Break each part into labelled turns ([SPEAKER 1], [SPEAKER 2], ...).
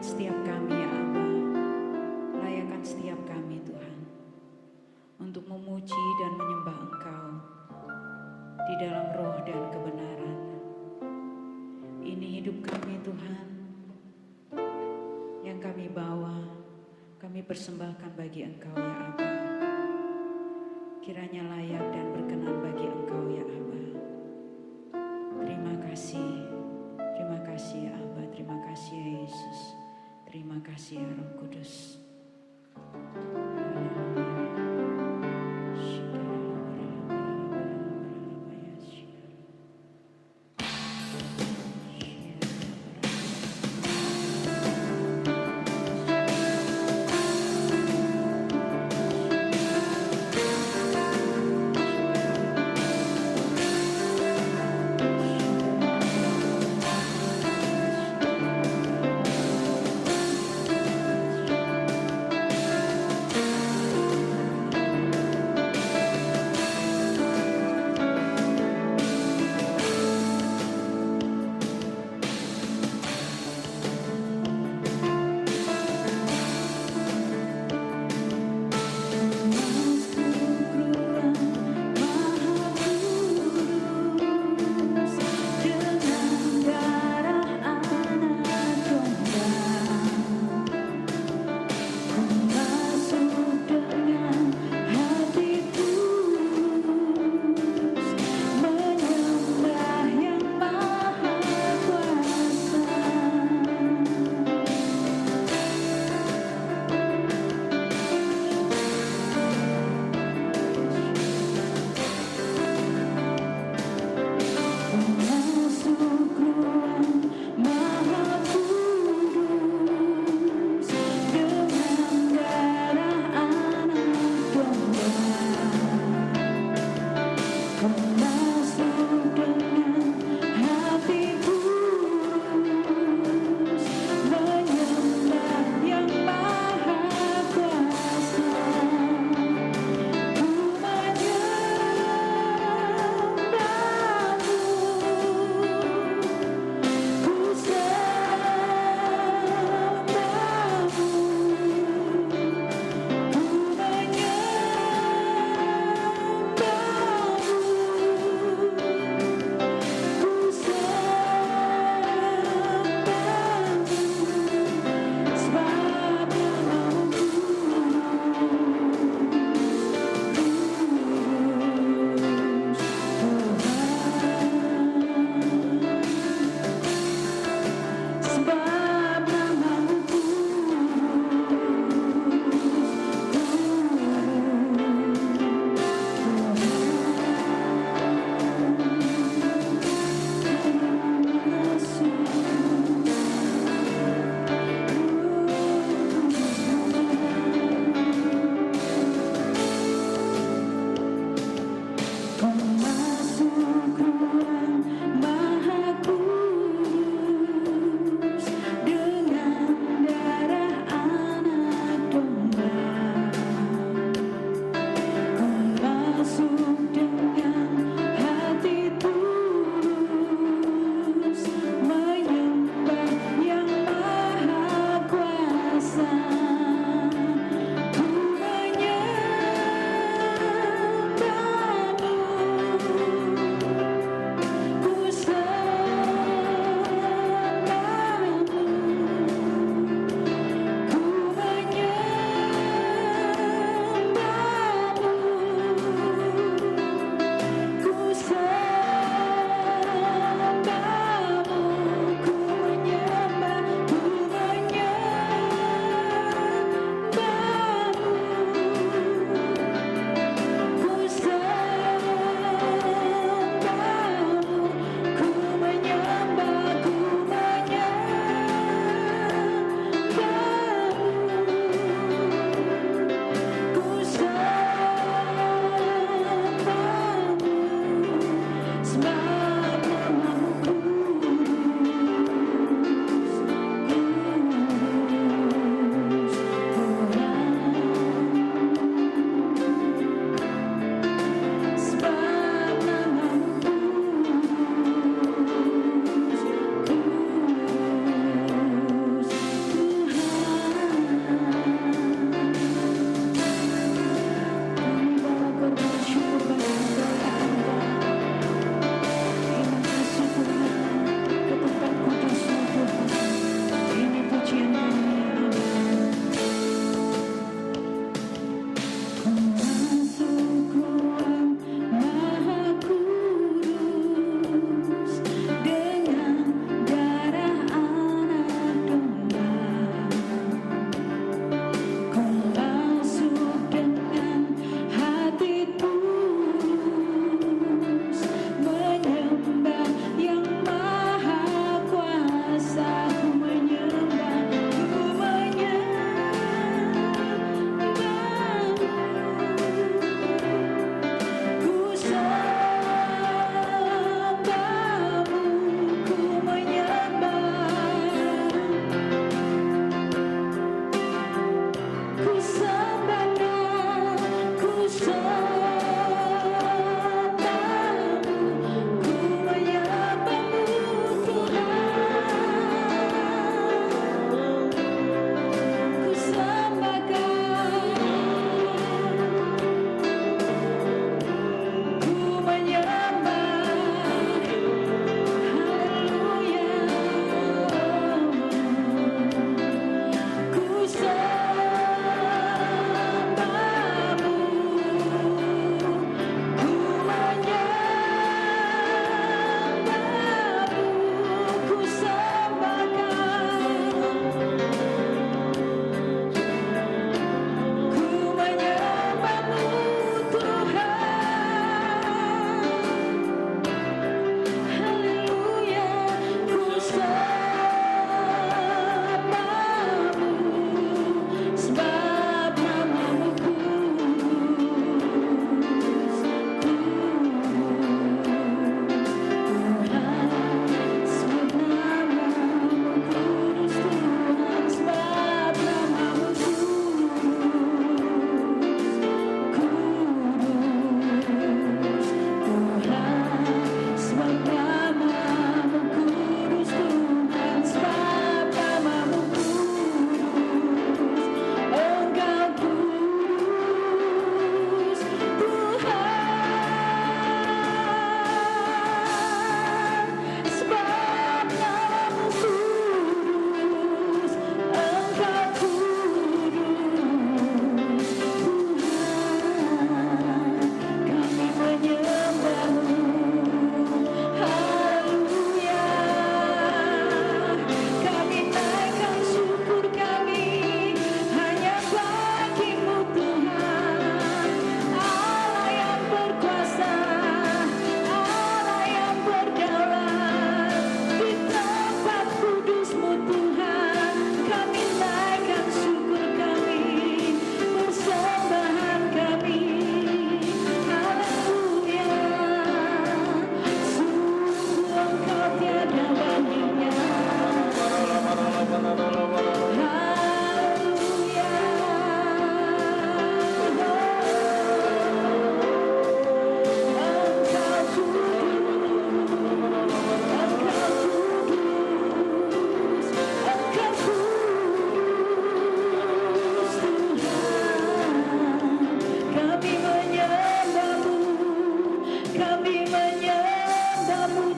[SPEAKER 1] setiap kami ya Aba, layakkan setiap kami Tuhan, untuk memuji dan menyembah Engkau di dalam roh dan kebenaran. Ini hidup kami Tuhan, yang kami bawa, kami persembahkan bagi Engkau ya Aba. Kiranya layak dan berkenan bagi Engkau ya Aba. Terima kasih ya Aba, terima kasih ya Yesus, terima kasih ya Roh Kudus.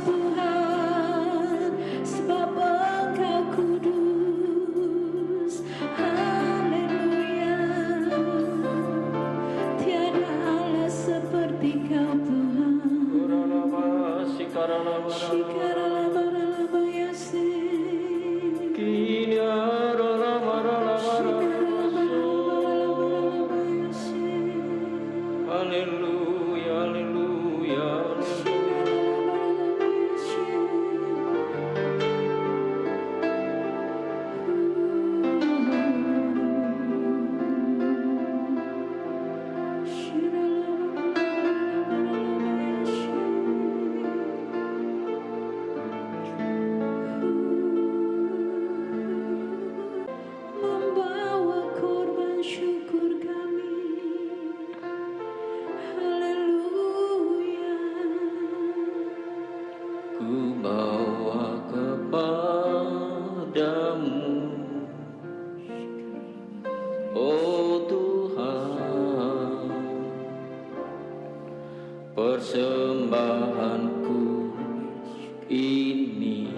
[SPEAKER 1] Tuhan, sebab Engkau kudus. Haleluya. Tiada Allah seperti Kau Tuhan. Shikaralabaralabayase. Shikaralabaralabayase.
[SPEAKER 2] Haleluya, haleluya.
[SPEAKER 1] Membawa korban syukur kami. Haleluya.
[SPEAKER 2] Ku bawa kepadamu, oh Tuhan, persembahanku ini.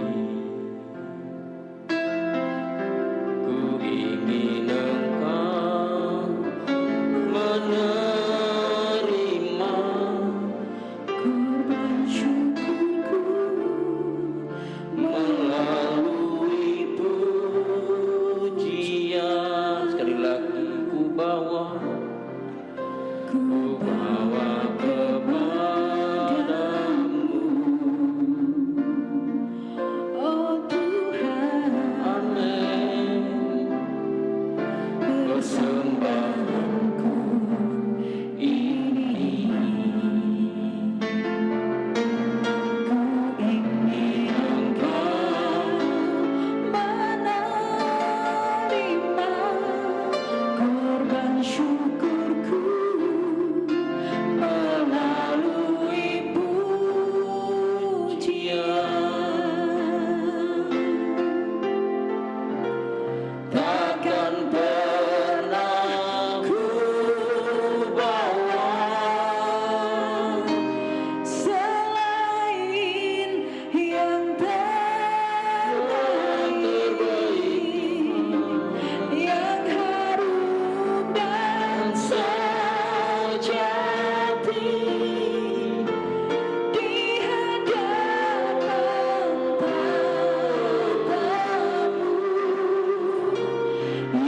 [SPEAKER 2] Ku ingin Engkau menerima
[SPEAKER 1] Korban syukurku
[SPEAKER 2] melalui pujian. Sekali lagi ku bawa kepadamu,
[SPEAKER 1] oh Tuhan,
[SPEAKER 2] amin.
[SPEAKER 1] persembahanku ini. Ku ingin Engkau menerima korban syukurku melalui pujian.
[SPEAKER 2] Takkan pernah ku bawa
[SPEAKER 1] Selain yang terbaik, yang harum dan sejati di hadapan tatamu.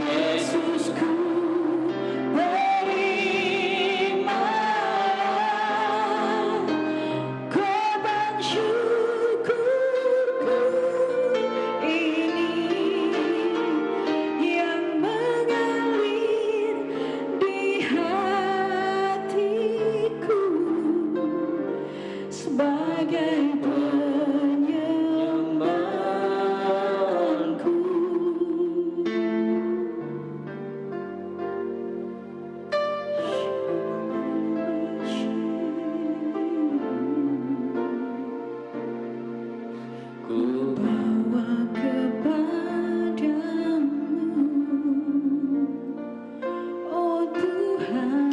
[SPEAKER 1] Yesusku, terimalah korban syukurku ini yang mengalir di hatiku sebagai penyembahanku.
[SPEAKER 2] ku
[SPEAKER 1] Bawa kepadamu, oh Tuhan,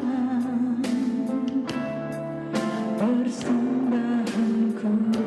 [SPEAKER 1] persembahanku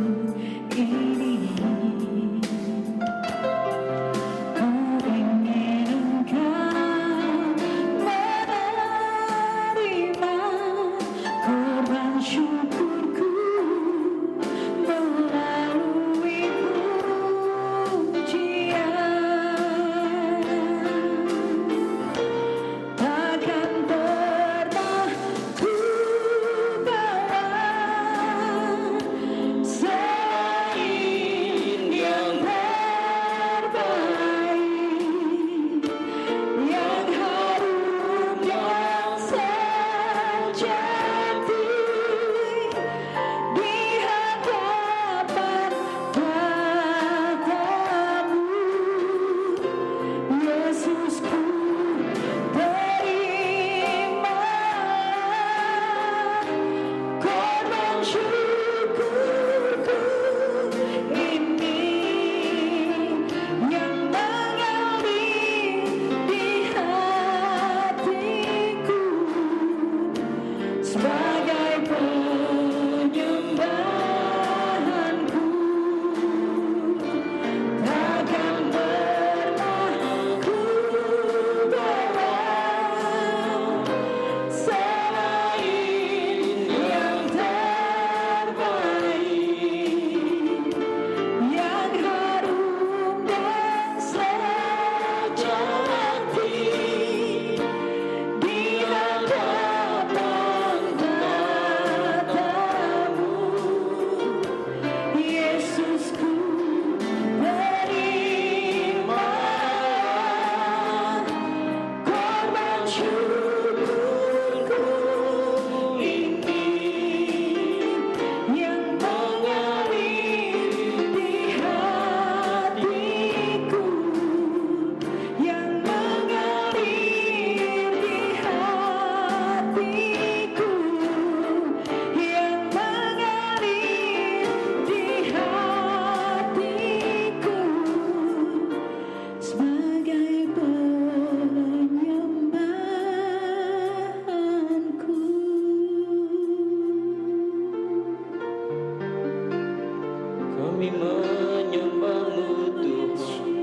[SPEAKER 2] Kami menyembah-Mu Tuhan.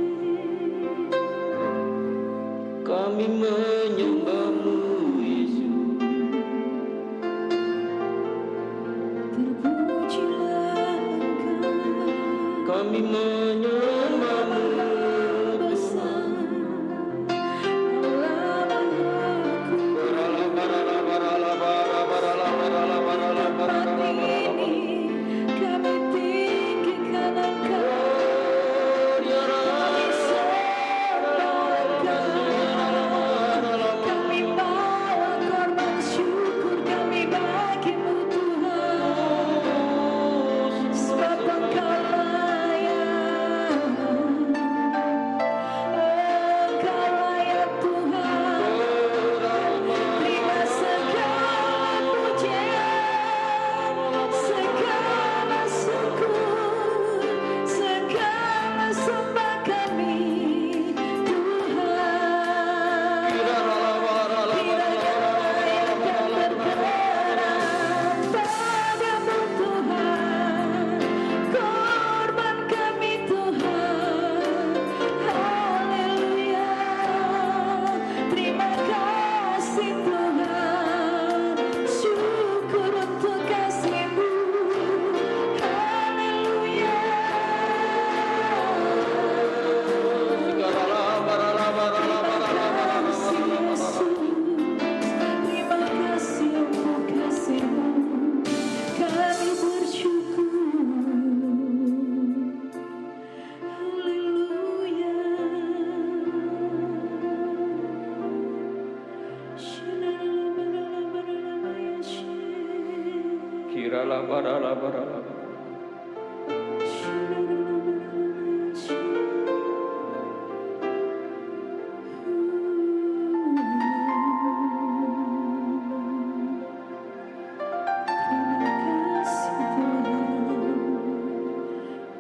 [SPEAKER 2] Kami menyembah-Mu Yesus.
[SPEAKER 1] Terpujilah Engkau,
[SPEAKER 2] Kami menyembah-Mu
[SPEAKER 1] besar Allah Mahaku. Tempat ini kami tinggikan Engkau, kami sembah Engkau, kami bawa korban syukur kami bagi-Mu Tuhan, sebab Engkau layak, Engkau layak Tuhan. Terima segala pujian, segala syukur, segala sembah kami Tuhan. Kiranya layak dan berkenan padamu Tuhan, korban kami Tuhan. Haleluya. Terima kasih Tuhan, syukur untuk kasih-Mu. Haleluya. Terima kasih untuk kasih-Mu, kami bersyukur. Haleluya.
[SPEAKER 2] Kiralah barala barala.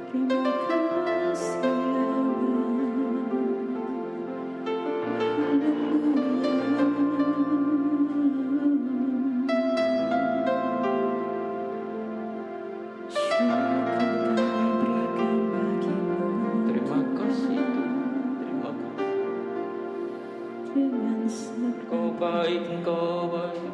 [SPEAKER 1] Terima kasih
[SPEAKER 2] Terima kasih Tuhan. Terima kasih. Kau baik, Kau baik.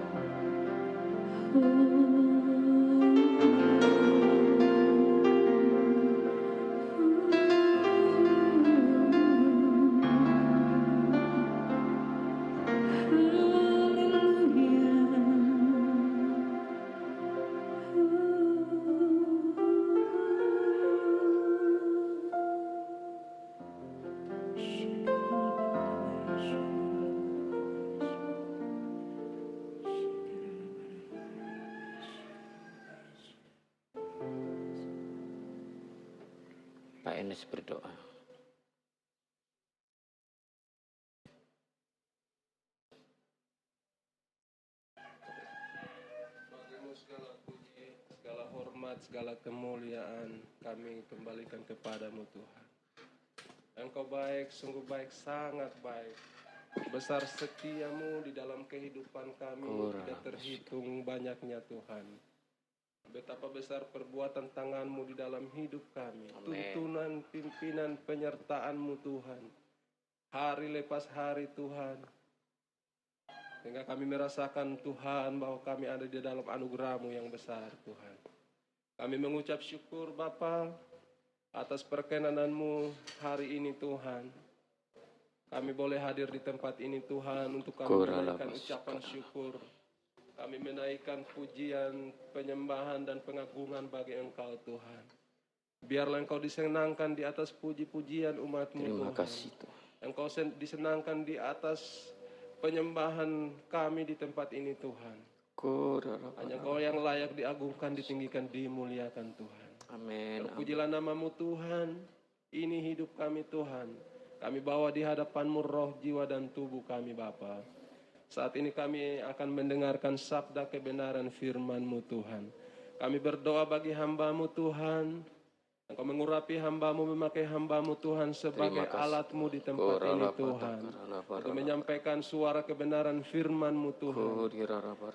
[SPEAKER 2] Pak Enes berdoa.
[SPEAKER 3] Bagimu segala puji, segala hormat, segala kemuliaan kami kembalikan kepadamu Tuhan. Engkau baik, sungguh baik, sangat baik. Besar setiamu di dalam kehidupan kami, tidak terhitung banyaknya Tuhan. Betapa besar perbuatan tangan-Mu di dalam hidup kami. Tuntunan, pimpinan, penyertaan-Mu Tuhan. Hari lepas hari Tuhan. Sehingga kami merasakan Tuhan bahwa kami ada di dalam anugerah-Mu yang besar Tuhan. Kami mengucap syukur Bapa atas perkenanan-Mu hari ini Tuhan. Kami boleh hadir di tempat ini Tuhan untuk kami menaikkan ucapan syukur. Kami menaikkan pujian, penyembahan dan pengagungan bagi Engkau Tuhan. Biarlah Engkau disenangkan di atas puji-pujian umat-Mu
[SPEAKER 2] Terima
[SPEAKER 3] Tuhan.
[SPEAKER 2] kasih Tuhan.
[SPEAKER 3] Engkau disenangkan di atas penyembahan kami di tempat ini Tuhan. Hanya Engkau yang layak diagungkan, ditinggikan, dimuliakan Tuhan.
[SPEAKER 2] Amin.
[SPEAKER 3] Terpujilah nama-Mu Tuhan. Ini hidup kami Tuhan. Kami bawa di hadapan-Mu roh, jiwa dan tubuh kami Bapa. Saat ini kami akan mendengarkan sabda kebenaran firman-Mu Tuhan. Kami berdoa bagi hamba-Mu Tuhan. Engkau mengurapi hamba-Mu, memakai hamba-Mu Tuhan sebagai
[SPEAKER 2] Terima kasih.
[SPEAKER 3] alat-Mu di tempat ini Tuhan. Untuk menyampaikan suara kebenaran firman-Mu Tuhan.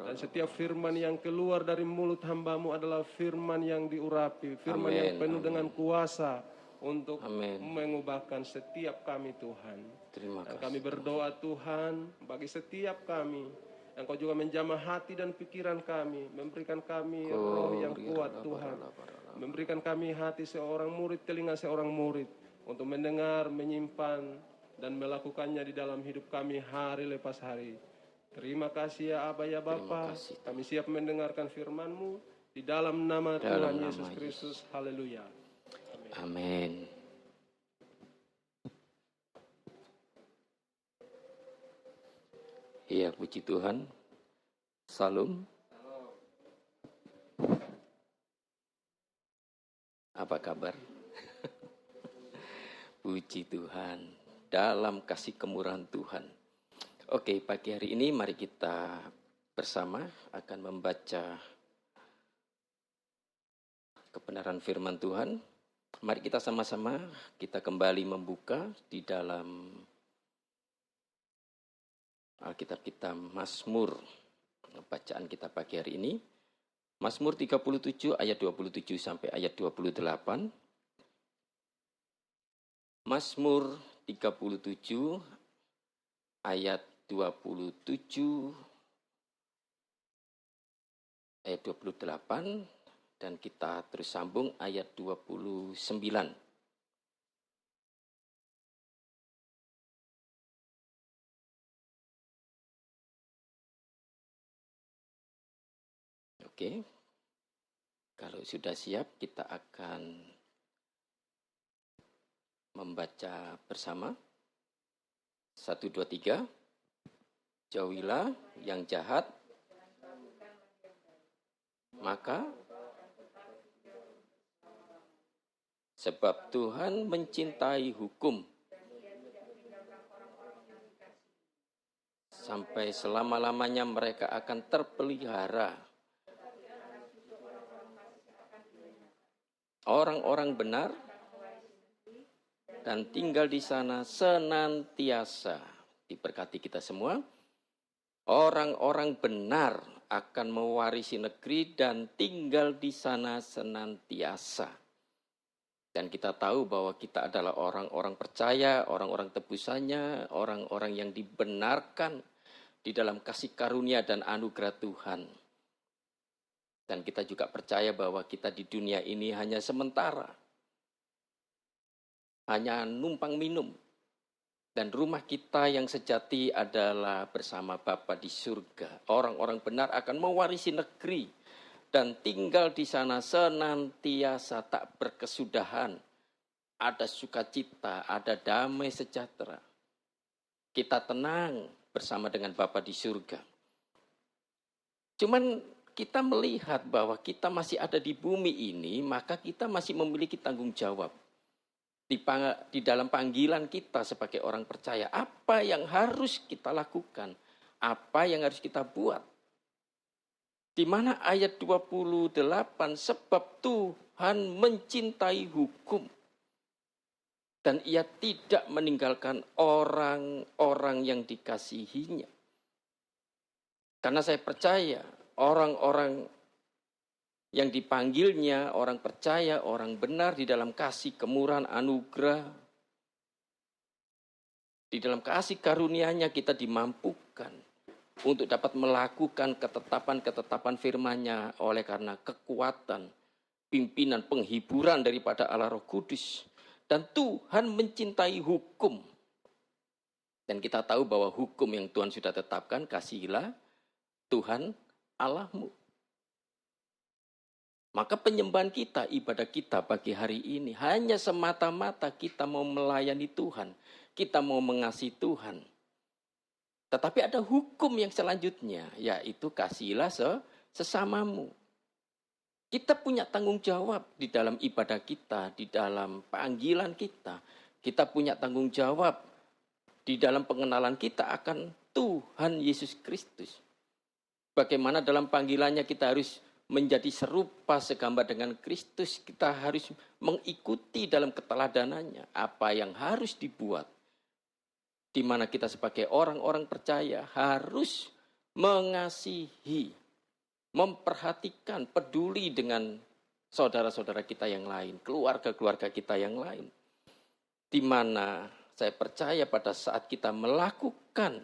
[SPEAKER 3] Dan setiap firman yang keluar dari mulut hamba-Mu adalah firman yang diurapi, firman yang penuh dengan kuasa untuk mengubahkan setiap kami Tuhan.
[SPEAKER 2] Terima
[SPEAKER 3] Dan
[SPEAKER 2] kasih.
[SPEAKER 3] kami berdoa Tuhan bagi setiap kami. Engkau juga menjamah hati dan pikiran kami, memberikan kami roh yang kuat Tuhan. Memberikan kami hati seorang murid, telinga seorang murid untuk mendengar, menyimpan, dan melakukannya di dalam hidup kami hari lepas hari. Terima kasih ya Aba ya Bapa. Kami siap mendengarkan firman-Mu di dalam nama Tuhan Yesus Kristus. Haleluya.
[SPEAKER 2] Amin. Iya, puji Tuhan. Salam. Apa kabar? Puji Tuhan. Dalam kasih kemurahan Tuhan. Oke, pagi hari ini mari kita bersama akan membaca kebenaran firman Tuhan. Mari kita sama-sama kita kembali membuka di dalam Alkitab kita Mazmur. Bacaan kita pagi hari ini Mazmur 37 ayat 27 sampai ayat 28. Mazmur 37 ayat 27 ayat 28 dan kita terus sambung ayat 29. Oke, kalau sudah siap kita akan membaca bersama. 1, 2, 3. Jauhilah yang jahat, maka sebab Tuhan mencintai hukum sampai selama-lamanya mereka akan terpelihara. Orang-orang benar dan tinggal di sana senantiasa. Diberkati kita semua. Orang-orang benar akan mewarisi negeri dan tinggal di sana senantiasa. Dan kita tahu bahwa kita adalah orang-orang percaya, orang-orang tebusannya, orang-orang yang dibenarkan di dalam kasih karunia dan anugerah Tuhan. Dan kita juga percaya bahwa kita di dunia ini hanya sementara. Hanya numpang minum. Dan rumah kita yang sejati adalah bersama Bapa di surga. Orang-orang benar akan mewarisi negeri. Dan tinggal di sana senantiasa tak berkesudahan. Ada sukacita, ada damai sejahtera. Kita tenang bersama dengan Bapa di surga. Cuman kita melihat bahwa kita masih ada di bumi ini, maka kita masih memiliki tanggung jawab. Di dalam panggilan kita sebagai orang percaya, apa yang harus kita lakukan? Apa yang harus kita buat? Di mana ayat 28, sebab Tuhan mencintai hukum. Dan ia tidak meninggalkan orang-orang yang dikasihinya. Karena saya percaya, orang-orang yang dipanggilnya, orang percaya, orang benar di dalam kasih kemurahan anugerah. Di dalam kasih karunia-Nya kita dimampukan untuk dapat melakukan ketetapan-ketetapan firman-Nya oleh karena kekuatan, pimpinan, penghiburan daripada Allah Roh Kudus. Dan Tuhan mencintai hukum. Dan kita tahu bahwa hukum yang Tuhan sudah tetapkan, kasihilah Tuhan Allahmu. Maka penyembahan kita, ibadah kita pagi hari ini hanya semata-mata kita mau melayani Tuhan, kita mau mengasihi Tuhan. Tetapi ada hukum yang selanjutnya, yaitu kasihilah sesamamu. Kita punya tanggung jawab di dalam ibadah kita, di dalam panggilan kita. Kita punya tanggung jawab di dalam pengenalan kita akan Tuhan Yesus Kristus. Bagaimana dalam panggilannya kita harus menjadi serupa segambar dengan Kristus, kita harus mengikuti dalam keteladanannya apa yang harus dibuat. Di mana kita sebagai orang-orang percaya harus mengasihi, memperhatikan, peduli dengan saudara-saudara kita yang lain, keluarga-keluarga kita yang lain. Di mana saya percaya pada saat kita melakukan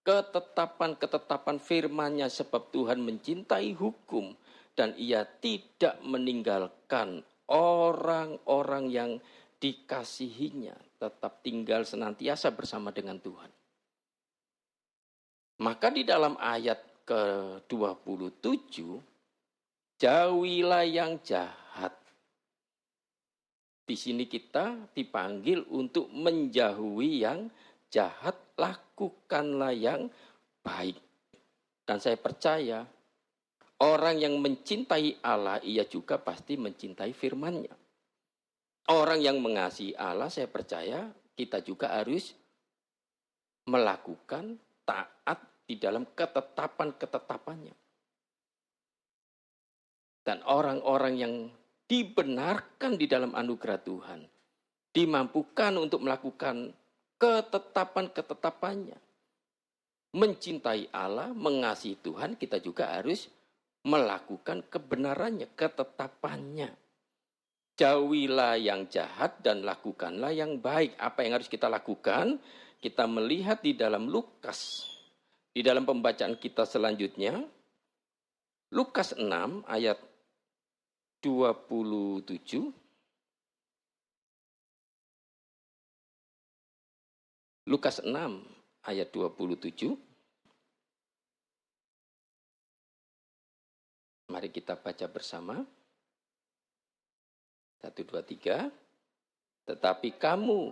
[SPEAKER 2] ketetapan-ketetapan firman-Nya, sebab Tuhan mencintai hukum dan Ia tidak meninggalkan orang-orang yang dikasihinya tetap tinggal senantiasa bersama dengan Tuhan. Maka di dalam ayat ke-27, jauhilah yang jahat. Di sini kita dipanggil untuk menjauhi yang jahat, lakukanlah yang baik. Dan saya percaya orang yang mencintai Allah, ia juga pasti mencintai firman-Nya. Orang yang mengasihi Allah, saya percaya kita juga harus melakukan taat di dalam ketetapan-ketetapannya. Dan orang-orang yang dibenarkan di dalam anugerah Tuhan, dimampukan untuk melakukan ketetapan-ketetapannya. Mencintai Allah, mengasihi Tuhan, kita juga harus melakukan kebenarannya, ketetapannya. Jauhilah yang jahat dan lakukanlah yang baik. Apa yang harus kita lakukan? Kita melihat di dalam Lukas. Di dalam pembacaan kita selanjutnya. Lukas 6 ayat 27. Lukas 6 ayat 27. Mari kita baca bersama. 1, 2, 3. Tetapi kamu,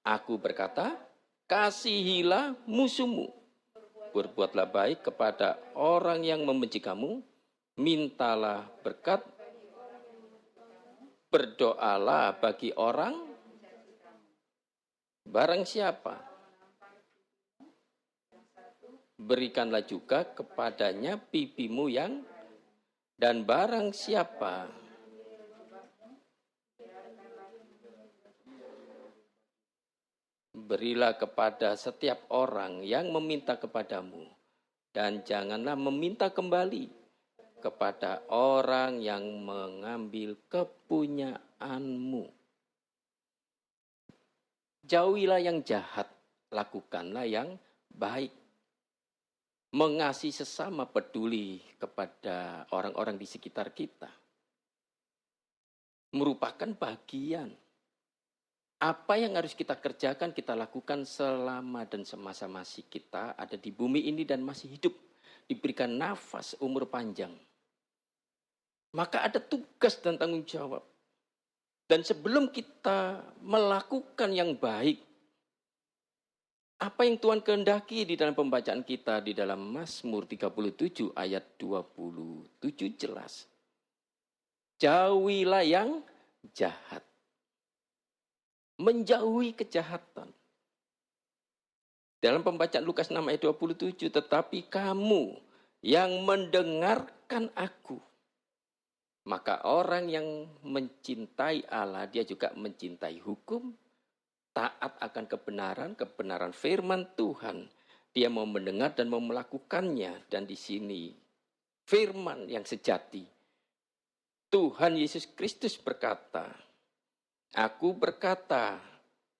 [SPEAKER 2] aku berkata, kasihilah musuhmu. Berbuatlah baik kepada orang yang membenci kamu. Mintalah berkat. Berdoalah bagi orang. Barang siapa, berikanlah juga kepadanya pipimu yang, dan barang siapa berilah kepada setiap orang yang meminta kepadamu, dan janganlah meminta kembali kepada orang yang mengambil kepunyaanmu. Jauhilah yang jahat, lakukanlah yang baik. Mengasihi sesama, peduli kepada orang-orang di sekitar kita. Merupakan bagian. Apa yang harus kita kerjakan, kita lakukan selama dan semasa masih kita ada di bumi ini dan masih hidup. Diberikan nafas umur panjang. Maka ada tugas dan tanggung jawab. Dan sebelum kita melakukan yang baik, apa yang Tuhan kehendaki di dalam pembacaan kita di dalam Mazmur 37 ayat 27 jelas. Jauhilah yang jahat. Menjauhi kejahatan. Dalam pembacaan Lukas 6 ayat 27, tetapi kamu yang mendengarkan aku. Maka orang yang mencintai Allah, dia juga mencintai hukum, taat akan kebenaran firman Tuhan. Dia mau mendengar dan mau melakukannya. Dan di sini firman yang sejati. Tuhan Yesus Kristus berkata, aku berkata,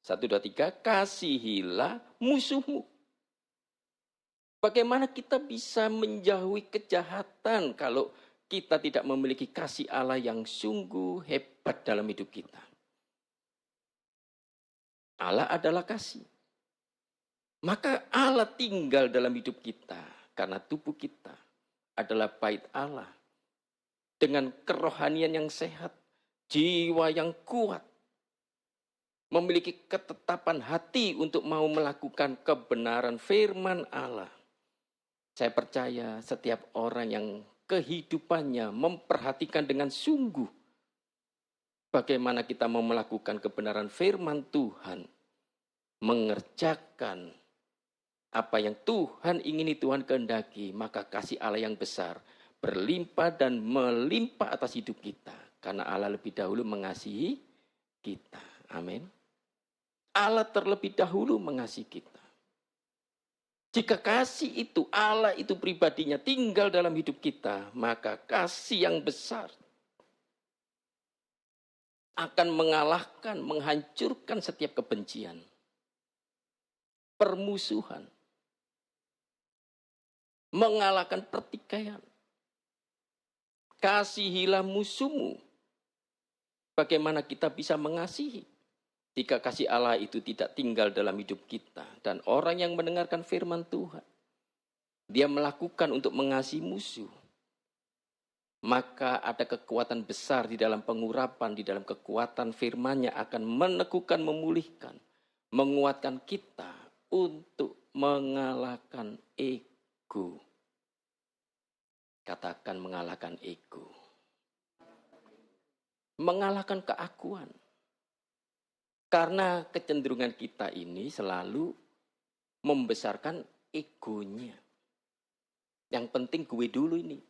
[SPEAKER 2] 1, 2, 3, kasihilah musuhmu. Bagaimana kita bisa menjauhi kejahatan kalau kita tidak memiliki kasih Allah yang sungguh hebat dalam hidup kita? Allah adalah kasih. Maka Allah tinggal dalam hidup kita karena tubuh kita adalah bait Allah. Dengan kerohanian yang sehat, jiwa yang kuat, memiliki ketetapan hati untuk mau melakukan kebenaran firman Allah. Saya percaya setiap orang yang kehidupannya memperhatikan dengan sungguh bagaimana kita mau melakukan kebenaran firman Tuhan, mengerjakan apa yang Tuhan ingini, Tuhan kehendaki, maka kasih Allah yang besar berlimpah dan melimpah atas hidup kita. Karena Allah lebih dahulu mengasihi kita. Amin. Allah terlebih dahulu mengasihi kita. Jika kasih itu, Allah itu pribadinya tinggal dalam hidup kita, maka kasih yang besar akan mengalahkan, menghancurkan setiap kebencian, permusuhan, mengalahkan pertikaian. Kasihilah musuhmu. Bagaimana kita bisa mengasihi jika kasih Allah itu tidak tinggal dalam hidup kita? Dan orang yang mendengarkan firman Tuhan, dia melakukan untuk mengasihi musuh, maka ada kekuatan besar di dalam pengurapan, di dalam kekuatan firman-Nya akan meneguhkan, memulihkan, menguatkan kita untuk mengalahkan ego. Katakan mengalahkan ego. Mengalahkan keakuan. Karena kecenderungan kita ini selalu membesarkan egonya. Yang penting gue dulu ini.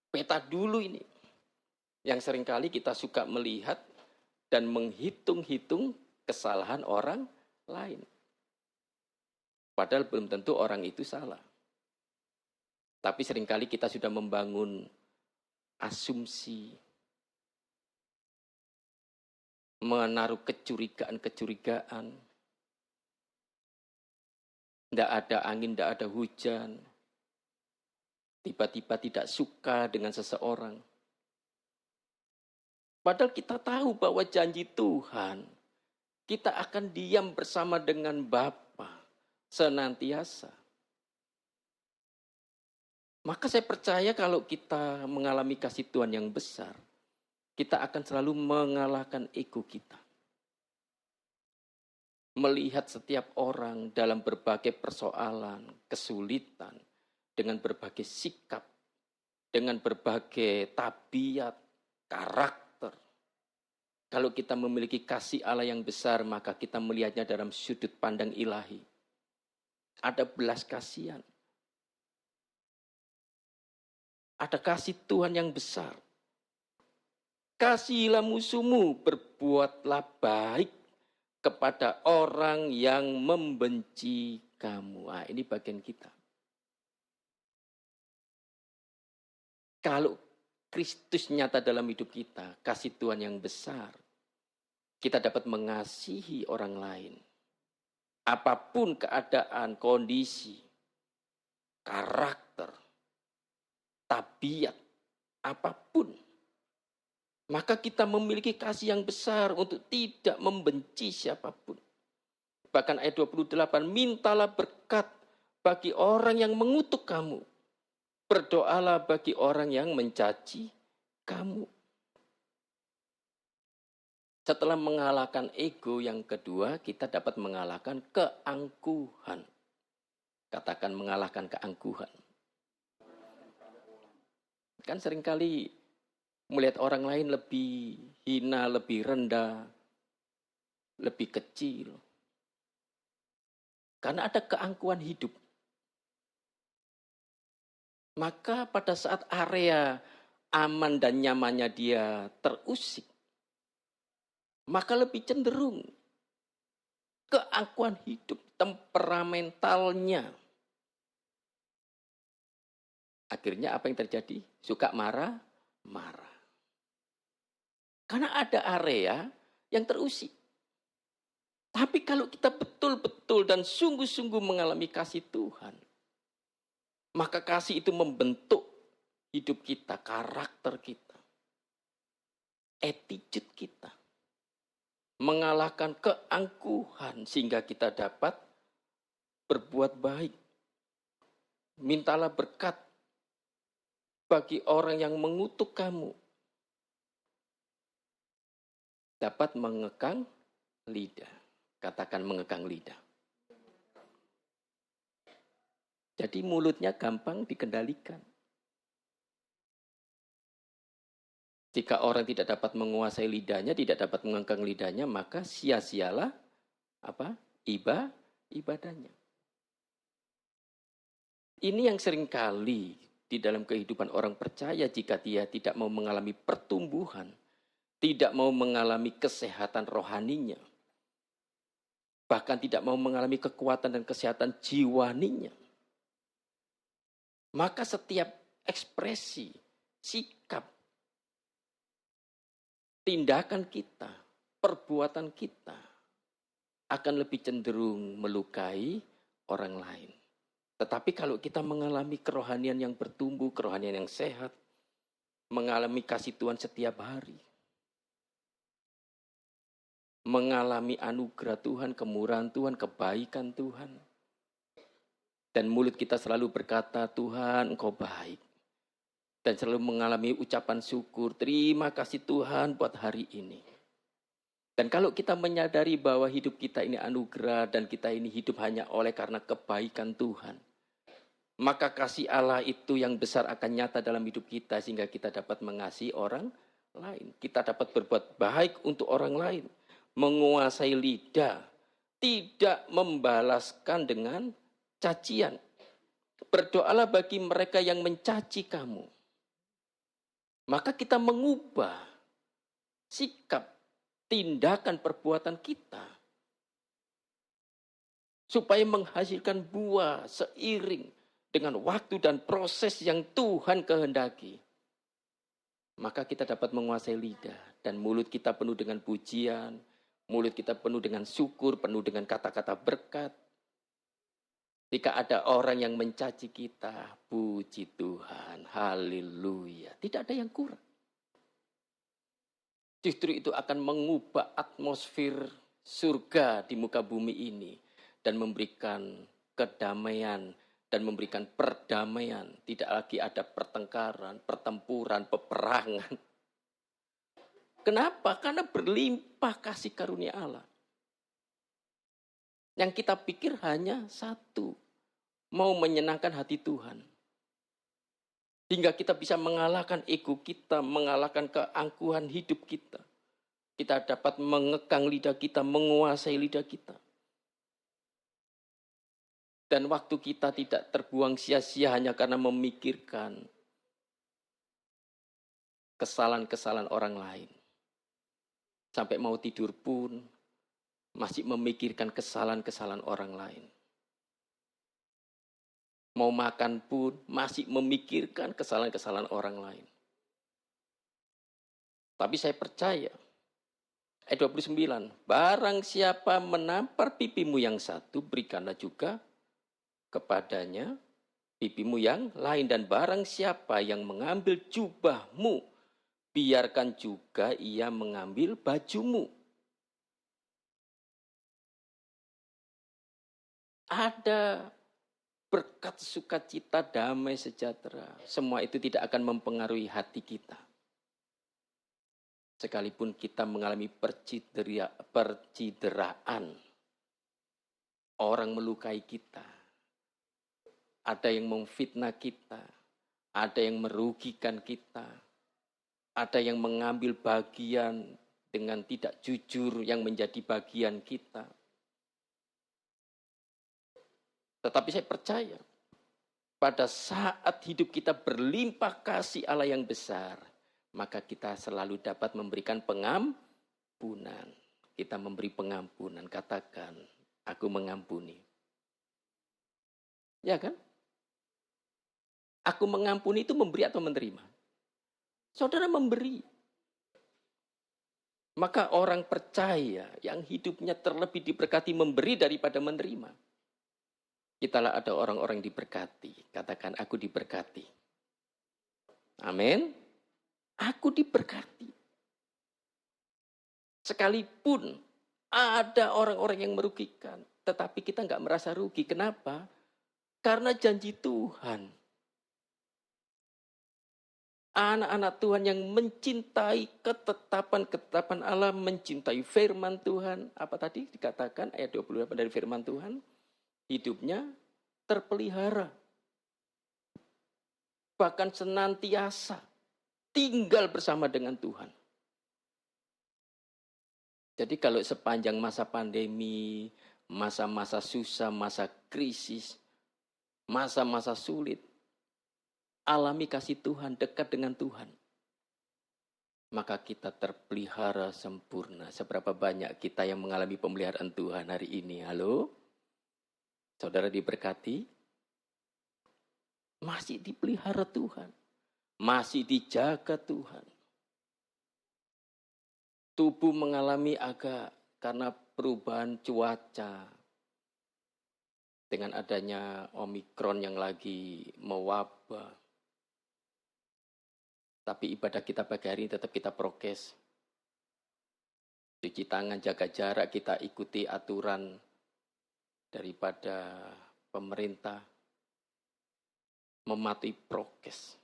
[SPEAKER 2] Peta dulu ini. Yang seringkali kita suka melihat dan menghitung-hitung kesalahan orang lain. Padahal belum tentu orang itu salah. Tapi seringkali kita sudah membangun asumsi, menaruh kecurigaan-kecurigaan. Tidak ada angin, tidak ada hujan. Tiba-tiba tidak suka dengan seseorang. Padahal kita tahu bahwa janji Tuhan, kita akan diam bersama dengan Bapa senantiasa. Maka saya percaya kalau kita mengalami kasih Tuhan yang besar, kita akan selalu mengalahkan ego kita. Melihat setiap orang dalam berbagai persoalan, kesulitan, dengan berbagai sikap, dengan berbagai tabiat, karakter. Kalau kita memiliki kasih Allah yang besar, maka kita melihatnya dalam sudut pandang ilahi. Ada belas kasihan. Ada kasih Tuhan yang besar. Kasihilah musuhmu, berbuatlah baik kepada orang yang membenci kamu. Nah, ini bagian kita. Kalau Kristus nyata dalam hidup kita, kasih Tuhan yang besar, kita dapat mengasihi orang lain. Apapun keadaan, kondisi, karakter, tabiat, apapun. Maka kita memiliki kasih yang besar untuk tidak membenci siapapun. Bahkan ayat 28, mintalah berkat bagi orang yang mengutuk kamu. Berdoalah bagi orang yang mencaci kamu. Setelah mengalahkan ego, yang kedua kita dapat mengalahkan keangkuhan. Katakan mengalahkan keangkuhan. Kan seringkali melihat orang lain lebih hina, lebih rendah, lebih kecil. Karena ada keangkuhan hidup. Maka pada saat area aman dan nyamannya dia terusik, maka lebih cenderung keangkuhan hidup, temperamentalnya. Akhirnya apa yang terjadi? Suka marah. Karena ada area yang terusik. Tapi kalau kita betul-betul dan sungguh-sungguh mengalami kasih Tuhan, maka kasih itu membentuk hidup kita, karakter kita, attitude kita. Mengalahkan keangkuhan sehingga kita dapat berbuat baik. Mintalah berkat bagi orang yang mengutuk kamu. Dapat mengekang lidah. Katakan mengekang lidah. Jadi mulutnya gampang dikendalikan. Jika orang tidak dapat menguasai lidahnya, tidak dapat mengekang lidahnya, maka sia-sialah ibadahnya. Ini yang seringkali di dalam kehidupan orang percaya jika dia tidak mau mengalami pertumbuhan, tidak mau mengalami kesehatan rohaninya, bahkan tidak mau mengalami kekuatan dan kesehatan jiwaninya. Maka setiap ekspresi, sikap, tindakan kita, perbuatan kita akan lebih cenderung melukai orang lain. Tetapi kalau kita mengalami kerohanian yang bertumbuh, kerohanian yang sehat, mengalami kasih Tuhan setiap hari, mengalami anugerah Tuhan, kemurahan Tuhan, kebaikan Tuhan, dan mulut kita selalu berkata, Tuhan Engkau baik, dan selalu mengalami ucapan syukur, terima kasih Tuhan buat hari ini. Dan kalau kita menyadari bahwa hidup kita ini anugerah dan kita ini hidup hanya oleh karena kebaikan Tuhan, maka kasih Allah itu yang besar akan nyata dalam hidup kita sehingga kita dapat mengasihi orang lain. Kita dapat berbuat baik untuk orang lain, menguasai lidah, tidak membalaskan dengan cacian. Berdoalah bagi mereka yang mencaci kamu. Maka kita mengubah sikap, tindakan, perbuatan kita supaya menghasilkan buah seiring dengan waktu dan proses yang Tuhan kehendaki. Maka kita dapat menguasai lidah dan mulut kita penuh dengan pujian, mulut kita penuh dengan syukur, penuh dengan kata-kata berkat. Jika ada orang yang mencaci kita, puji Tuhan, haleluya. Tidak ada yang kurang. Justru itu akan mengubah atmosfer surga di muka bumi ini dan memberikan kedamaian dan memberikan perdamaian. Tidak lagi ada pertengkaran, pertempuran, peperangan. Kenapa? Karena berlimpah kasih karunia Allah. Yang kita pikir hanya satu, mau menyenangkan hati Tuhan. Hingga kita bisa mengalahkan ego kita, mengalahkan keangkuhan hidup kita. Kita dapat mengekang lidah kita, menguasai lidah kita. Dan waktu kita tidak terbuang sia-sia hanya karena memikirkan kesalahan-kesalahan orang lain. Sampai mau tidur pun masih memikirkan kesalahan-kesalahan orang lain. Mau makan pun masih memikirkan kesalahan-kesalahan orang lain. Tapi saya percaya, ayat 29, barang siapa menampar pipimu yang satu, berikanlah juga kepadanya pipimu yang lain, dan barang siapa yang mengambil jubahmu, biarkan juga ia mengambil bajumu. Ada berkat sukacita, damai, sejahtera. Semua itu tidak akan mempengaruhi hati kita. Sekalipun kita mengalami percideraan, orang melukai kita, ada yang memfitnah kita, ada yang merugikan kita, ada yang mengambil bagian dengan tidak jujur yang menjadi bagian kita. Tetapi saya percaya, pada saat hidup kita berlimpah kasih Allah yang besar, maka kita selalu dapat memberikan pengampunan. Kita memberi pengampunan, katakan, aku mengampuni. Ya kan? Aku mengampuni itu memberi atau menerima? Saudara memberi. Maka orang percaya yang hidupnya terlebih diberkati memberi daripada menerima. Kitalah ada orang-orang diberkati. Katakan, aku diberkati. Amin. Aku diberkati. Sekalipun ada orang-orang yang merugikan, tetapi kita nggak merasa rugi. Kenapa? Karena janji Tuhan. Anak-anak Tuhan yang mencintai ketetapan-ketetapan Allah, mencintai firman Tuhan. Apa tadi dikatakan ayat 28 dari firman Tuhan? Hidupnya terpelihara. Bahkan senantiasa tinggal bersama dengan Tuhan. Jadi kalau sepanjang masa pandemi, masa-masa susah, masa krisis, masa-masa sulit, alami kasih Tuhan, dekat dengan Tuhan, maka kita terpelihara sempurna. Seberapa banyak kita yang mengalami pemeliharaan Tuhan hari ini? Halo? Saudara diberkati? Masih dipelihara Tuhan. Masih dijaga Tuhan. Tubuh mengalami agak karena perubahan cuaca. Dengan adanya Omikron yang lagi mewabah. Tapi ibadah kita pagi hari ini tetap kita prokes. Cuci tangan, jaga jarak, kita ikuti aturan daripada pemerintah. Mematuhi prokes.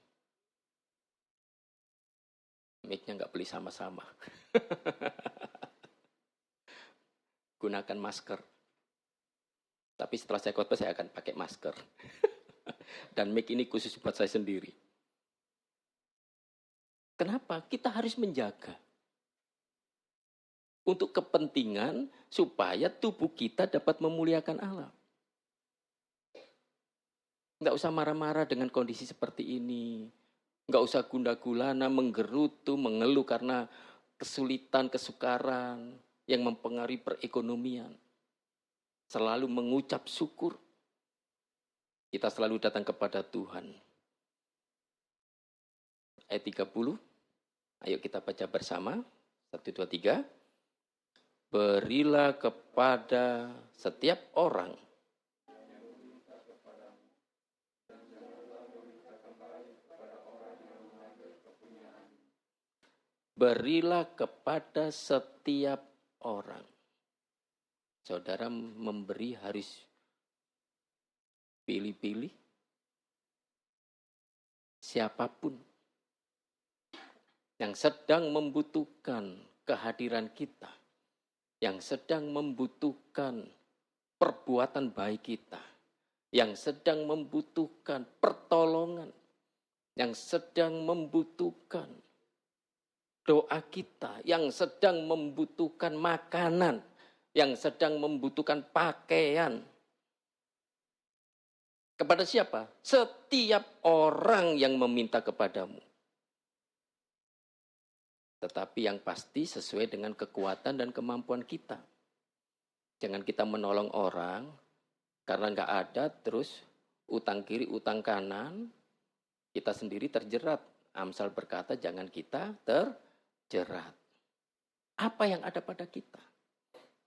[SPEAKER 2] Mic-nya nggak beli sama-sama. Gunakan masker. Tapi setelah saya khotbah saya akan pakai masker. Dan mic ini khusus buat saya sendiri. Kenapa? Kita harus menjaga. Untuk kepentingan supaya tubuh kita dapat memuliakan Allah. Nggak usah marah-marah dengan kondisi seperti ini. Nggak usah gundah-gulana, menggerutu, mengeluh karena kesulitan, kesukaran yang mempengaruhi perekonomian. Selalu mengucap syukur. Kita selalu datang kepada Tuhan. Ayat 30. Ayo kita baca bersama. 1, 2, 3. Berilah kepada setiap orang Saudara memberi harus pilih-pilih. Siapapun yang sedang membutuhkan kehadiran kita, yang sedang membutuhkan perbuatan baik kita, yang sedang membutuhkan pertolongan, yang sedang membutuhkan doa kita, yang sedang membutuhkan makanan, yang sedang membutuhkan pakaian. Kepada siapa? Setiap orang yang meminta kepadamu. Tetapi yang pasti sesuai dengan kekuatan dan kemampuan kita. Jangan kita menolong orang karena nggak ada, terus utang kiri, utang kanan, kita sendiri terjerat. Amsal berkata jangan kita terjerat. Apa yang ada pada kita?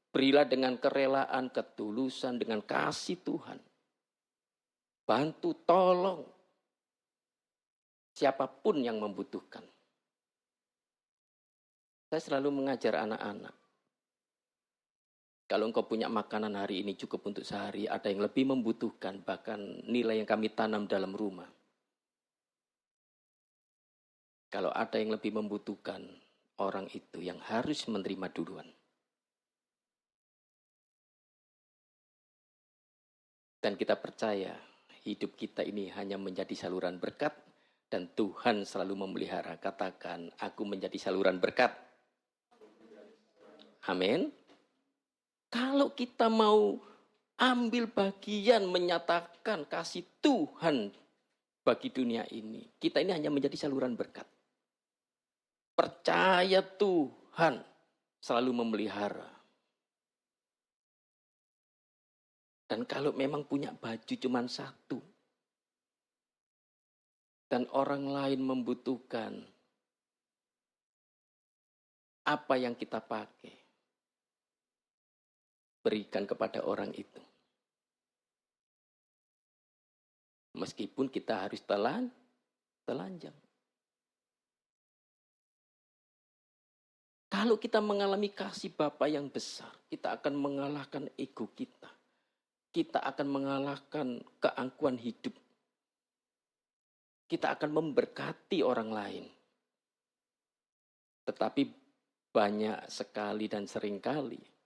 [SPEAKER 2] Berilah dengan kerelaan, ketulusan, dengan kasih Tuhan. Bantu, tolong siapapun yang membutuhkan. Saya selalu mengajar anak-anak. Kalau engkau punya makanan hari ini cukup untuk sehari, ada yang lebih membutuhkan, bahkan nilai yang kami tanam dalam rumah. Kalau ada yang lebih membutuhkan, orang itu yang harus menerima duluan. Dan kita percaya hidup kita ini hanya menjadi saluran berkat dan Tuhan selalu memelihara. Katakan, aku menjadi saluran berkat. Amin. Kalau kita mau ambil bagian menyatakan kasih Tuhan bagi dunia ini, kita ini hanya menjadi saluran berkat. Percaya Tuhan selalu memelihara. Dan kalau memang punya baju cuma satu, dan orang lain membutuhkan apa yang kita pakai, berikan kepada orang itu. Meskipun kita harus telanjang. Kalau kita mengalami kasih Bapa yang besar, kita akan mengalahkan ego kita. Kita akan mengalahkan keangkuhan hidup. Kita akan memberkati orang lain. Tetapi banyak sekali dan seringkali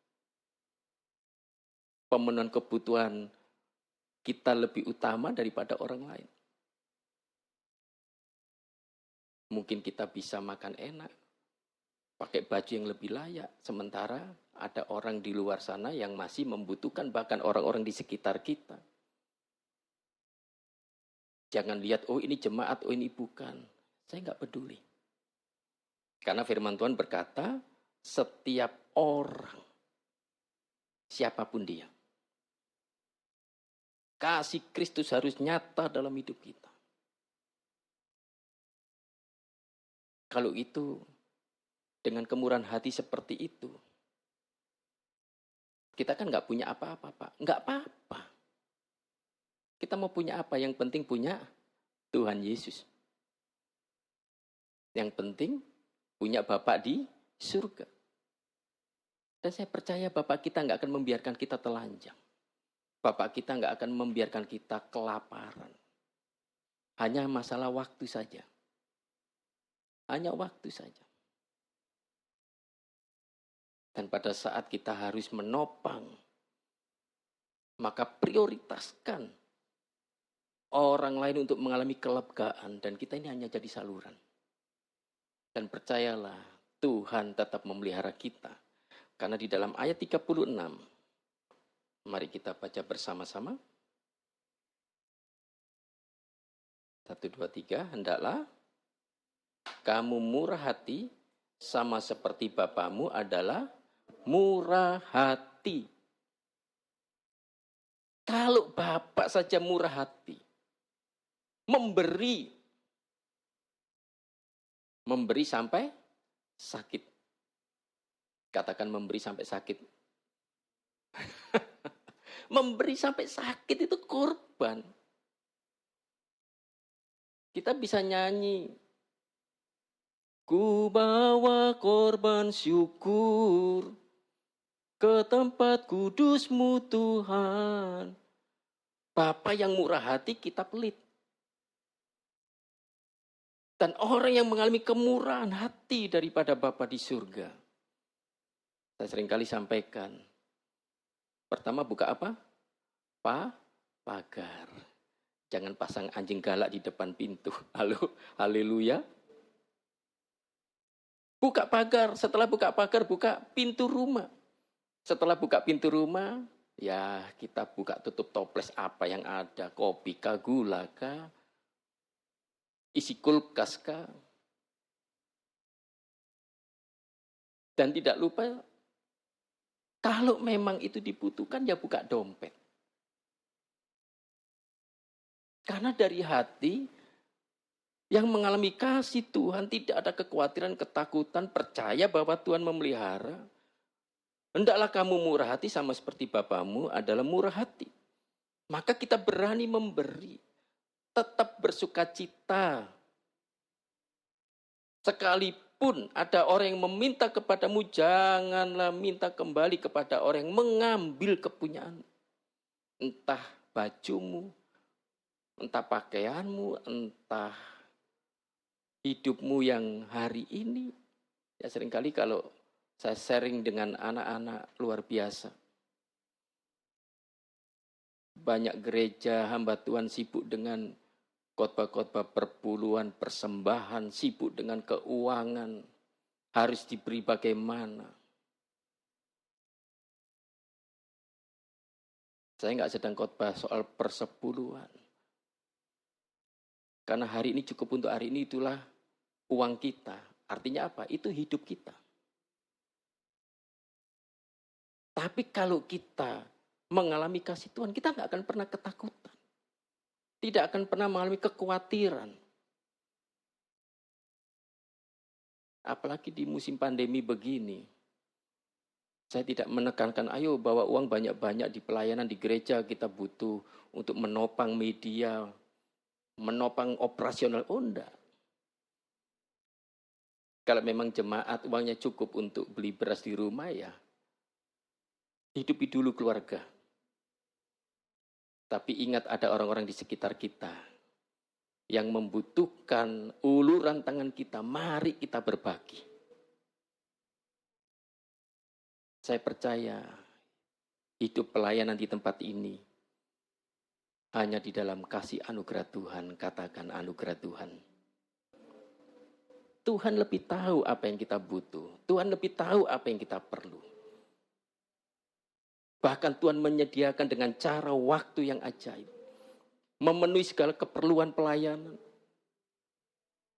[SPEAKER 2] pemenuhan kebutuhan kita lebih utama daripada orang lain. Mungkin kita bisa makan enak, pakai baju yang lebih layak, sementara ada orang di luar sana yang masih membutuhkan, bahkan orang-orang di sekitar kita. Jangan lihat, oh ini jemaat, oh ini bukan. Saya nggak peduli. Karena firman Tuhan berkata, setiap orang, siapapun dia, kasih Kristus harus nyata dalam hidup kita. Kalau itu, dengan kemurahan hati seperti itu, kita kan nggak punya apa-apa, Pak. Nggak apa-apa. Kita mau punya apa? Yang penting punya Tuhan Yesus. Yang penting punya Bapak di surga. Dan saya percaya Bapak kita nggak akan membiarkan kita telanjang. Bapak kita nggak akan membiarkan kita kelaparan. Hanya masalah waktu saja. Hanya waktu saja. Dan pada saat kita harus menopang, maka prioritaskan orang lain untuk mengalami kelegaan. Dan kita ini hanya jadi saluran. Dan percayalah, Tuhan tetap memelihara kita. Karena di dalam ayat 36, mari kita baca bersama-sama. 1, 2, 3, hendaklah kamu murah hati sama seperti Bapamu adalah murah hati. Kalau Bapak saja murah hati, memberi sampai sakit. Katakan memberi sampai sakit. Memberi sampai sakit itu korban. Kita bisa nyanyi. Ku bawa korban syukur ke tempat kudus-Mu Tuhan. Bapa yang murah hati, kita pelit. Dan orang yang mengalami kemurahan hati daripada Bapa di surga. Saya seringkali sampaikan. Pertama buka apa? Pagar. Jangan pasang anjing galak di depan pintu. Halo, haleluya. Buka pagar. Setelah buka pagar, buka pintu rumah. Setelah buka pintu rumah, ya kita buka tutup toples apa yang ada. Kopi kah, gula kah, isi kulkas kah. Dan tidak lupa, kalau memang itu dibutuhkan, ya buka dompet. Karena dari hati yang mengalami kasih Tuhan, tidak ada kekhawatiran, ketakutan, percaya bahwa Tuhan memelihara. Hendaklah kamu murah hati sama seperti Bapamu adalah murah hati. Maka kita berani memberi. Tetap bersuka cita. Sekalipun ada orang yang meminta kepadamu, janganlah minta kembali kepada orang yang mengambil kepunyaan. Entah bajumu, entah pakaianmu, entah hidupmu yang hari ini. Ya seringkali kalau saya sharing dengan anak-anak luar biasa. Banyak gereja hamba Tuhan sibuk dengan khotbah-khotbah perpuluhan, persembahan, sibuk dengan keuangan. Harus diberi bagaimana. Saya nggak sedang khotbah soal persepuluhan. Karena hari ini cukup untuk hari ini, itulah uang kita. Artinya apa? Itu hidup kita. Tapi kalau kita mengalami kasih Tuhan, kita nggak akan pernah ketakutan. Tidak akan pernah mengalami kekhawatiran. Apalagi di musim pandemi begini. Saya tidak menekankan, ayo bawa uang banyak-banyak di pelayanan di gereja, kita butuh untuk menopang media, menopang operasional. Oh enggak. Kalau memang jemaat uangnya cukup untuk beli beras di rumah, ya hidupi dulu keluarga. Tapi ingat ada orang-orang di sekitar kita yang membutuhkan uluran tangan kita. Mari kita berbagi. Saya percaya hidup pelayanan di tempat ini hanya di dalam kasih anugerah Tuhan. Katakan anugerah Tuhan. Tuhan lebih tahu apa yang kita butuh. Tuhan lebih tahu apa yang kita perlu. Bahkan Tuhan menyediakan dengan cara waktu yang ajaib. memenuhi segala keperluan pelayanan.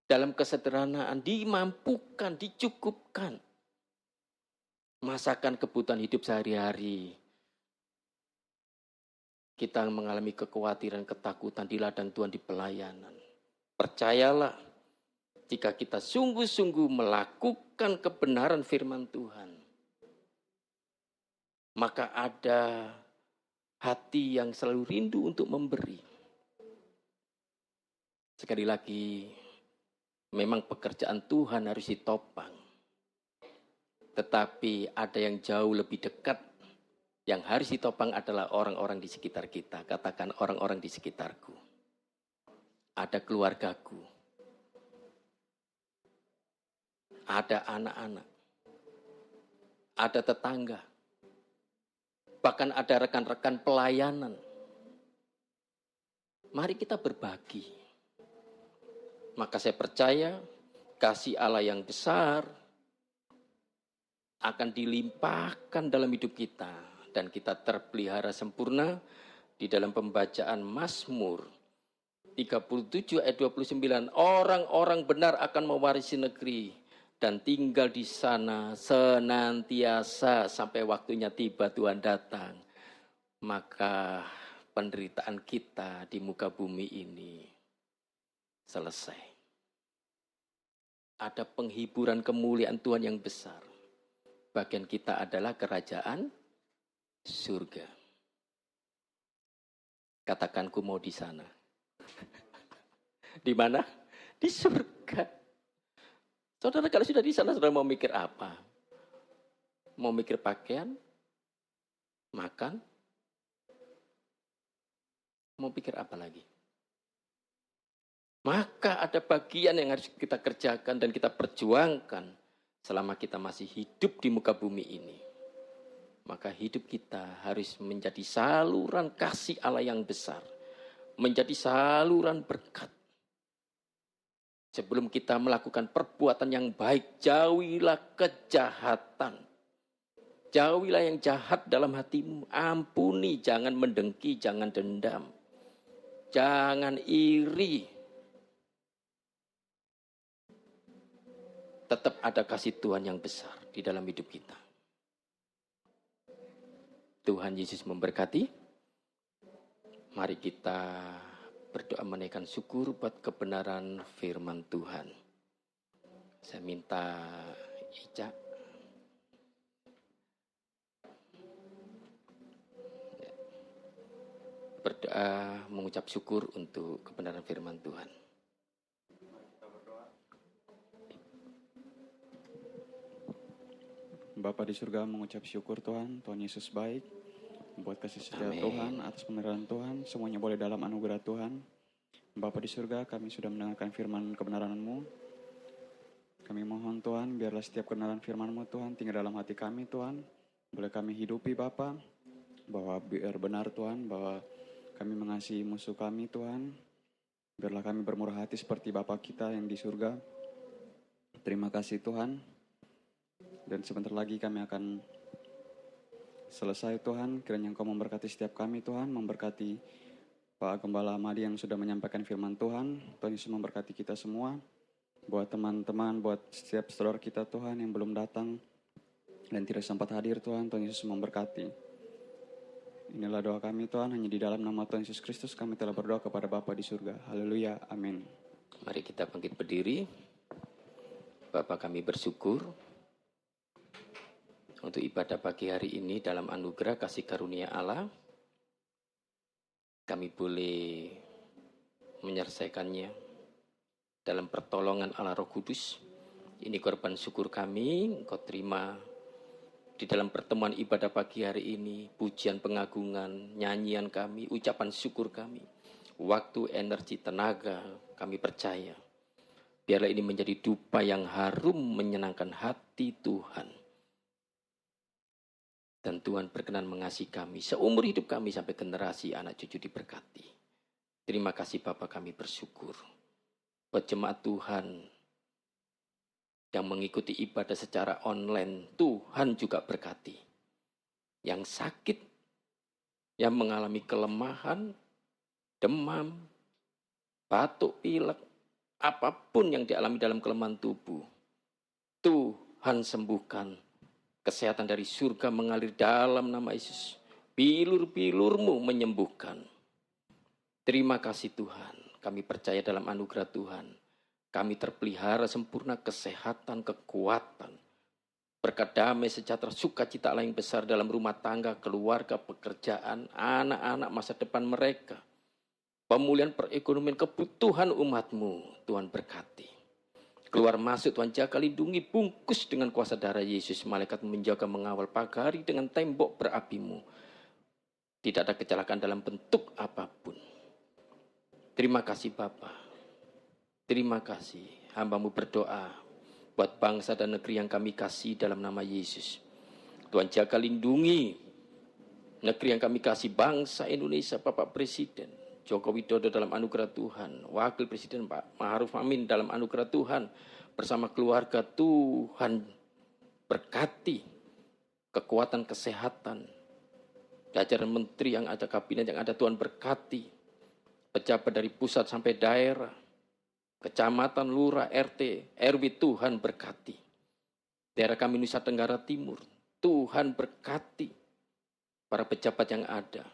[SPEAKER 2] Dalam kesederhanaan, dimampukan, dicukupkan. Masakan kebutuhan hidup sehari-hari. Kita mengalami kekhawatiran, ketakutan di ladang Tuhan di pelayanan. Percayalah, jika kita sungguh-sungguh melakukan kebenaran firman Tuhan, maka ada hati yang selalu rindu untuk memberi. Sekali lagi, memang pekerjaan Tuhan harus ditopang. Tetapi ada yang jauh lebih dekat. Yang harus ditopang adalah orang-orang di sekitar kita. Katakan orang-orang di sekitarku. Ada keluargaku. Ada anak-anak. Ada tetangga. Bahkan ada rekan-rekan pelayanan. Mari kita berbagi. Maka saya percaya kasih Allah yang besar akan dilimpahkan dalam hidup kita. Dan kita terpelihara sempurna di dalam pembacaan Mazmur 37 ayat 29. Orang-orang benar akan mewarisi negeri dan tinggal di sana senantiasa sampai waktunya tiba Tuhan datang. Maka penderitaan kita di muka bumi ini selesai. Ada penghiburan kemuliaan Tuhan yang besar. Bagian kita adalah kerajaan surga. Katakan ku mau di sana. Di mana? Di surga. Saudara kalau sudah di sana, saudara mau mikir apa? Mau mikir pakaian? Makan? Mau pikir apa lagi? Maka ada bagian yang harus kita kerjakan dan kita perjuangkan selama kita masih hidup di muka bumi ini. Maka hidup kita harus menjadi saluran kasih Allah yang besar. Menjadi saluran berkat. Sebelum kita melakukan perbuatan yang baik, jauhilah kejahatan. Jauhilah yang jahat dalam hatimu. Ampuni, jangan mendengki, jangan dendam. Jangan iri. Tetap ada kasih Tuhan yang besar di dalam hidup kita. Tuhan Yesus memberkati. Mari kita berdoa menaikkan syukur buat kebenaran firman Tuhan. Saya minta Ica. Berdoa mengucap syukur untuk kebenaran firman Tuhan.
[SPEAKER 4] Bapa di surga mengucap syukur Tuhan, Tuhan Yesus baik, buat kasih setia
[SPEAKER 2] Amin.
[SPEAKER 4] Tuhan, atas pemeliharaan Tuhan, semuanya boleh dalam anugerah Tuhan. Bapa di surga, kami sudah mendengarkan firman kebenaran-Mu. Kami mohon Tuhan, biarlah setiap kebenaran firman-Mu Tuhan tinggal dalam hati kami Tuhan. Boleh kami hidupi Bapa, bahwa biar benar Tuhan, bahwa kami mengasihi musuh kami Tuhan. Biarlah kami bermurah hati seperti Bapa kita yang di surga. Terima kasih Tuhan. Dan sebentar lagi kami akan selesai Tuhan. Kiranya Engkau memberkati setiap kami Tuhan. Memberkati Pak Gembala Amadi yang sudah menyampaikan firman Tuhan. Tuhan Yesus memberkati kita semua. Buat teman-teman, buat setiap saudara kita Tuhan yang belum datang dan tidak sempat hadir Tuhan. Tuhan Yesus memberkati. Inilah doa kami Tuhan. Hanya di dalam nama Tuhan Yesus Kristus kami telah berdoa kepada Bapa di surga. Haleluya. Amin.
[SPEAKER 2] Mari kita bangkit berdiri. Bapa kami bersyukur untuk ibadah pagi hari ini dalam anugerah kasih karunia Allah. Kami boleh menyelesaikannya dalam pertolongan Allah Roh Kudus. Ini korban syukur kami, Engkau terima di dalam pertemuan ibadah pagi hari ini, pujian pengagungan, nyanyian kami, ucapan syukur kami, waktu, energi, tenaga, kami percaya. Biarlah ini menjadi dupa yang harum menyenangkan hati Tuhan. Dan Tuhan berkenan mengasihi kami seumur hidup kami sampai generasi anak cucu diberkati. Terima kasih Bapa, kami bersyukur. Buat jemaat Tuhan yang mengikuti ibadah secara online, Tuhan juga berkati. Yang sakit, yang mengalami kelemahan, demam, batuk, pilek, apapun yang dialami dalam kelemahan tubuh, Tuhan sembuhkan. Kesehatan dari surga mengalir dalam nama Yesus. Bilur-bilurmu menyembuhkan. Terima kasih Tuhan. Kami percaya dalam anugerah Tuhan. Kami terpelihara sempurna kesehatan, kekuatan. Berkat damai, sejahtera, sukacita Allah yang besar dalam rumah tangga, keluarga, pekerjaan, anak-anak, masa depan mereka. Pemulihan perekonomian, kebutuhan umat-Mu, Tuhan berkati. Keluar masuk Tuhan jaga, lindungi, bungkus dengan kuasa darah Yesus. Malaikat menjaga, mengawal, pagari dengan tembok berapi-Mu. Tidak ada kecelakaan dalam bentuk apapun. Terima kasih Bapa. Terima kasih. Hamba-Mu berdoa buat bangsa dan negeri yang kami kasih dalam nama Yesus. Tuhan jaga, lindungi negeri yang kami kasih, bangsa Indonesia, Bapak Presiden Joko Widodo dalam anugerah Tuhan, Wakil Presiden Pak Ma'ruf Amin dalam anugerah Tuhan, bersama keluarga Tuhan berkati kekuatan kesehatan, jajaran menteri yang ada, kabinet yang ada, Tuhan berkati, pejabat dari pusat sampai daerah, kecamatan, lurah, RT, RW, Tuhan berkati. Daerah kami Nusa Tenggara Timur, Tuhan berkati para pejabat yang ada.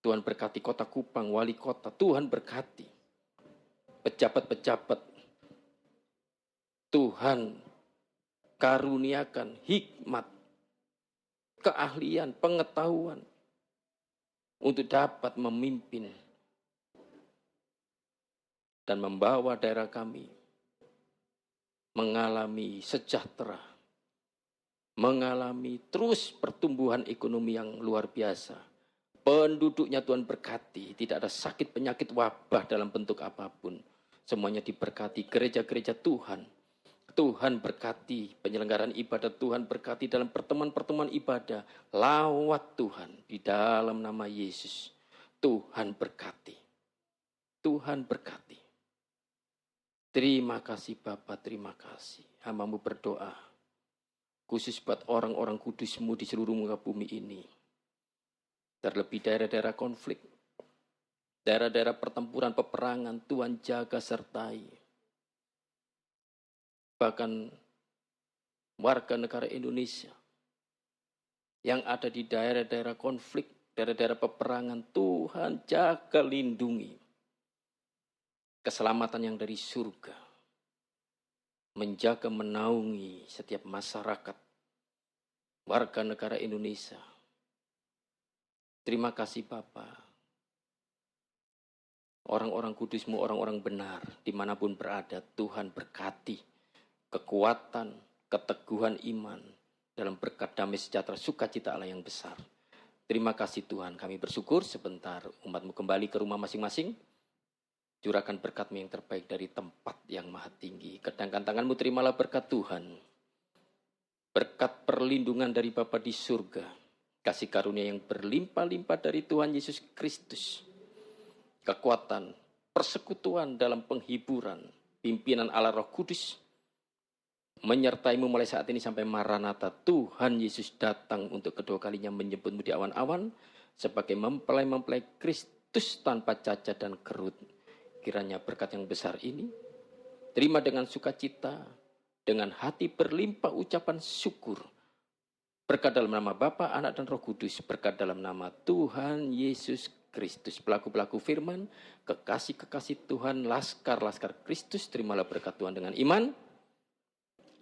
[SPEAKER 2] Tuhan berkati Kota Kupang, wali kota, Tuhan berkati pejabat-pejabat. Tuhan karuniakan hikmat, keahlian, pengetahuan untuk dapat memimpin dan membawa daerah kami mengalami sejahtera, mengalami terus pertumbuhan ekonomi yang luar biasa. Penduduknya Tuhan berkati, tidak ada sakit, penyakit, wabah dalam bentuk apapun. Semuanya diberkati, gereja-gereja Tuhan. Tuhan berkati penyelenggaraan ibadah, Tuhan berkati dalam pertemuan-pertemuan ibadah. Lawat Tuhan di dalam nama Yesus. Tuhan berkati. Tuhan berkati. Terima kasih Bapa, terima kasih. Hamba-Mu berdoa khusus buat orang-orang kudus-Mu di seluruh muka bumi ini. Terlebih daerah-daerah konflik, daerah-daerah pertempuran, peperangan, Tuhan jaga sertai. Bahkan warga negara Indonesia yang ada di daerah-daerah konflik, daerah-daerah peperangan, Tuhan jaga, lindungi. Keselamatan yang dari surga, menjaga, menaungi setiap masyarakat, warga negara Indonesia. Terima kasih Bapa. Orang-orang kudus-Mu, orang-orang benar, dimanapun berada, Tuhan berkati kekuatan, keteguhan iman, dalam berkat damai sejahtera, sukacita Allah yang besar. Terima kasih Tuhan, kami bersyukur sebentar umat-Mu kembali ke rumah masing-masing. Curahkan berkat-Mu yang terbaik dari tempat yang maha tinggi. Kedangkan tangan-Mu, terimalah berkat Tuhan. Berkat perlindungan dari Bapa di surga. Kasih karunia yang berlimpah-limpah dari Tuhan Yesus Kristus. Kekuatan, persekutuan dalam penghiburan, pimpinan Allah Roh Kudus, menyertai-Mu mulai saat ini sampai Maranatha. Tuhan Yesus datang untuk kedua kalinya menjemput-Mu di awan-awan, sebagai mempelai-mempelai Kristus tanpa cacat dan kerut. Kiranya berkat yang besar ini, terima dengan sukacita, dengan hati berlimpah ucapan syukur, berkat dalam nama Bapa, Anak, dan Roh Kudus. Berkat dalam nama Tuhan Yesus Kristus. Pelaku-pelaku firman, kekasih-kekasih Tuhan, laskar-laskar Kristus. Terimalah berkat Tuhan dengan iman.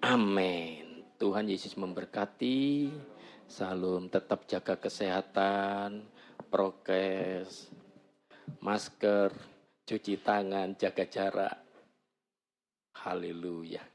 [SPEAKER 2] Amin. Tuhan Yesus memberkati. Salam, tetap jaga kesehatan, prokes, masker, cuci tangan, jaga jarak. Haleluya.